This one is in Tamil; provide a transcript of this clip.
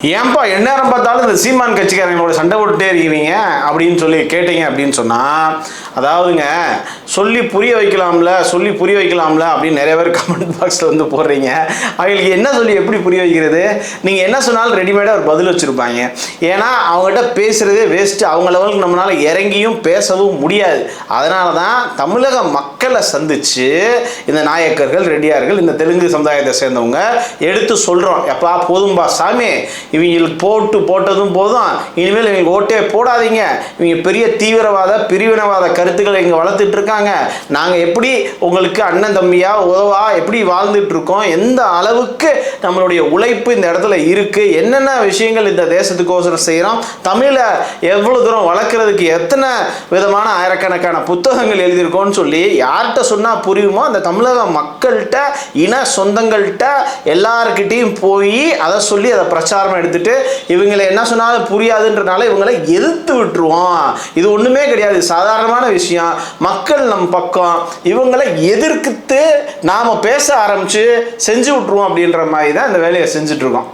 ஏன்பா எந்நேரம் பார்த்தாலும் இந்த சீமான் கட்சிக்காரங்களோட சண்டை போட்டுட்டே இருக்கிறீங்க அப்படின்னு சொல்லி கேட்டீங்க அப்படின்னு சொன்னால், அதாவதுங்க சொல்லி புரிய வைக்கலாம்ல அப்படின்னு நிறைய பேர் கமெண்ட் பாக்ஸில் வந்து போடுறீங்க. அவங்களுக்கு என்ன சொல்லி எப்படி புரிய வைக்கிறது? நீங்கள் என்ன சொன்னாலும் ரெடிமேடாக ஒரு பதில் வச்சுருப்பாங்க. ஏன்னா அவங்ககிட்ட பேசுகிறதே வேஸ்ட்டு. அவங்க லெவலுக்கு நம்மளால் இறங்கியும் பேசவும் முடியாது. அதனால தான் தமிழக மக்களை சந்தித்து இந்த நாயக்கர்கள், ரெட்டியார்கள், இந்த தெலுங்கு சமுதாயத்தை சேர்ந்தவங்க எடுத்து சொல்கிறோம். எப்பா போதும்பா சாமி, இவங்களுக்கு போட்டதும் போதும், இனிமேல் இவங்க ஓட்டே போடாதீங்க, இவங்க பெரிய தீவிரவாத பிரிவினவாத கருத்துக்களை இங்கே வளர்த்துட்டு இருக்காங்க, நாங்கள் எப்படி உங்களுக்கு அண்ணன் தம்பியா உதவா எப்படி வாழ்ந்துட்டு இருக்கோம், எந்த அளவுக்கு நம்மளுடைய உழைப்பு இந்த இடத்துல இருக்கு, என்னென்ன விஷயங்கள் இந்த தேசத்துக்கோசரம் செய்கிறோம், தமிழை எவ்வளோ தூரம் வளர்க்குறதுக்கு எத்தனை விதமான ஆயிரக்கணக்கான புத்தகங்கள் எழுதியிருக்கோன்னு சொல்லி யார்கிட்ட சொன்னால் புரியுமோ அந்த தமிழக மக்கள்கிட்ட, இன சொந்தங்கள்கிட்ட எல்லாருக்கிட்டையும் போய் அதை சொல்லி அதை பிரச்சாரம் எடுத்துட்டு இவங்களை என்ன சொன்னாலும் புரியாதுன்றனால இவங்களை எதிர்த்து விட்டுருவோம். இது ஒண்ணுமே கிடையாது, சாதாரணமான விஷயம். மக்கள் நம் பக்கம், இவங்களை எதிர்த்து நாம பேச ஆரம்பிச்சு செஞ்சு விட்டுருவோம் அப்படின்ற மாதிரி தான் இந்த வேலையை செஞ்சுட்டு இருக்கோம்.